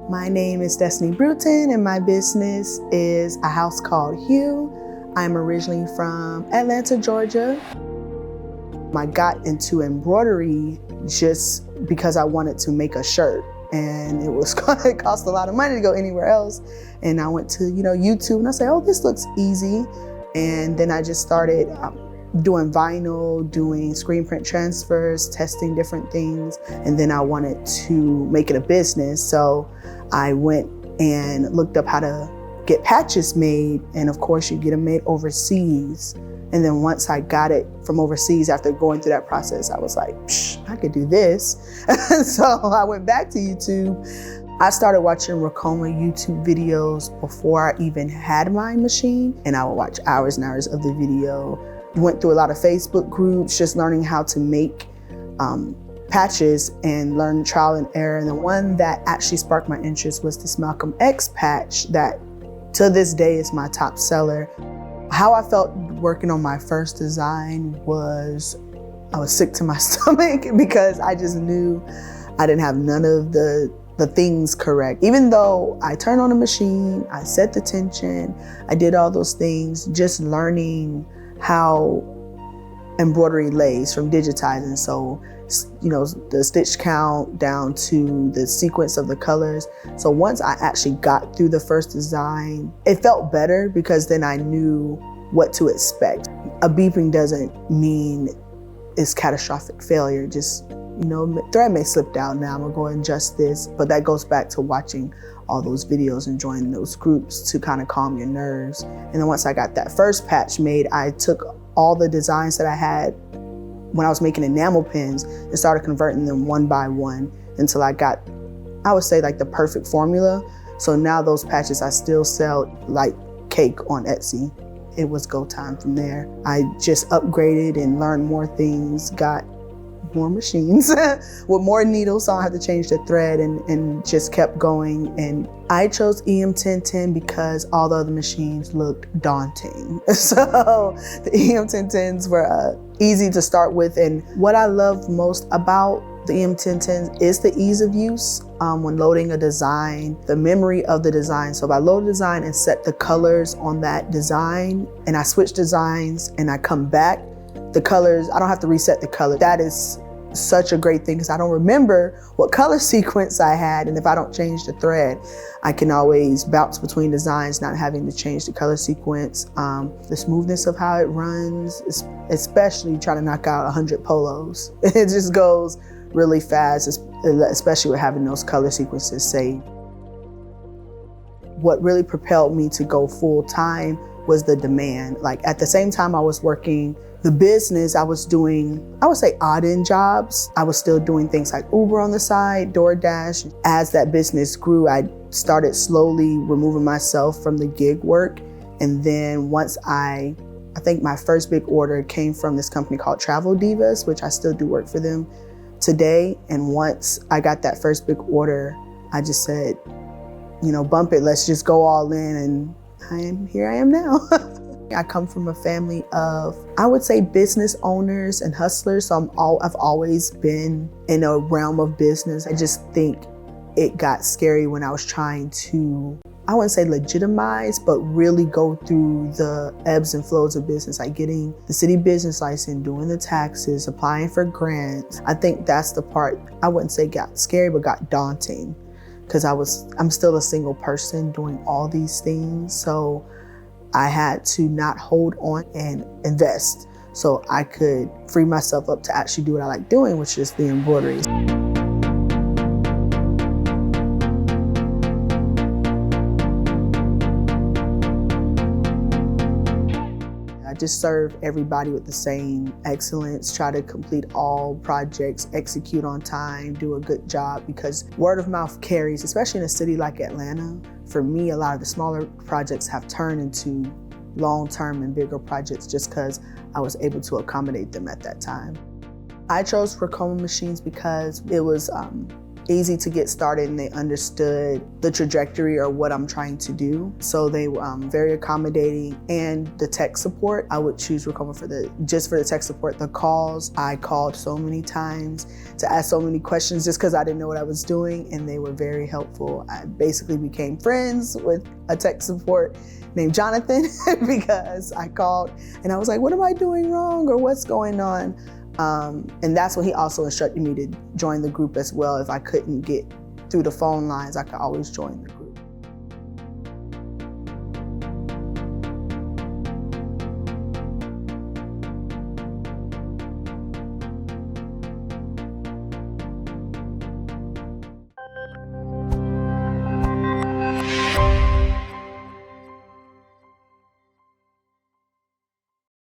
My name is Destiny Brewton and my business is A House Called Hue. I'm originally from Atlanta, Georgia. I got into embroidery just because I wanted to make a shirt, and it cost a lot of money to go anywhere else. And I went to YouTube and I said, oh, this looks easy. And then I just started doing vinyl, doing screen print transfers, testing different things. And then I wanted to make it a business. So I went and looked up how to get patches made. And of course you get them made overseas. And then once I got it from overseas, after going through that process, I was like, I could do this. So I went back to YouTube. I started watching Ricoma YouTube videos before I even had my machine. And I would watch hours and hours of the video. Went through a lot of Facebook groups, just learning how to make patches and learn trial and error. And the one that actually sparked my interest was this Malcolm X patch that to this day is my top seller. How I felt working on my first design was I was sick to my stomach because I just knew I didn't have none of the things correct. Even though I turned on the machine, I set the tension, I did all those things, just learning how embroidery lays from digitizing. So, the stitch count down to the sequence of the colors. So once I actually got through the first design, it felt better because then I knew what to expect. A beeping doesn't mean it's catastrophic failure. Just, thread may slip down now, I'm gonna go and adjust this. But that goes back to watching all those videos and joining those groups to kind of calm your nerves. And then once I got that first patch made, I took all the designs that I had when I was making enamel pins and started converting them one by one until I got, I would say, like the perfect formula. So now those patches I still sell like cake on Etsy. It was go time from there. I just upgraded and learned more things, got more machines with more needles, so I had to change the thread and just kept going. And I chose EM-1010 because all the other machines looked daunting. So the EM-1010s were easy to start with. And what I love most about the EM-1010 is the ease of use when loading a design, the memory of the design. So if I load a design and set the colors on that design and I switch designs and I come back, the colors, I don't have to reset the color. That is such a great thing because I don't remember what color sequence I had. And if I don't change the thread, I can always bounce between designs, not having to change the color sequence. The smoothness of how it runs, especially trying to knock out 100 polos. It just goes really fast, especially with having those color sequences saved. What really propelled me to go full time was the demand. Like at the same time I was working the business, I was doing, I would say, odd-end jobs. I was still doing things like Uber on the side, DoorDash. As that business grew, I started slowly removing myself from the gig work. And then once I think my first big order came from this company called Travel Divas, which I still do work for them today. And once I got that first big order, I just said, bump it, let's just go all in. And here I am now. I come from a family of, I would say, business owners and hustlers. So I've always been in a realm of business. I just think it got scary when I was trying to, I wouldn't say legitimize, but really go through the ebbs and flows of business, like getting the city business license, doing the taxes, applying for grants. I think that's the part, I wouldn't say got scary, but got daunting because I'm still a single person doing all these things. So I had to not hold on and invest so I could free myself up to actually do what I like doing, which is the embroidery. I just serve everybody with the same excellence, try to complete all projects, execute on time, do a good job, because word of mouth carries, especially in a city like Atlanta. For me, a lot of the smaller projects have turned into long-term and bigger projects just because I was able to accommodate them at that time. I chose Ricoma machines because it was easy to get started, and they understood the trajectory or what I'm trying to do. So they were very accommodating. And the tech support, I would choose Ricoma for the tech support. The calls, I called so many times to ask so many questions just because I didn't know what I was doing, and they were very helpful. I basically became friends with a tech support named Jonathan because I called and I was like, what am I doing wrong, or what's going on? And that's when he also instructed me to join the group as well. If I couldn't get through the phone lines, I could always join the group.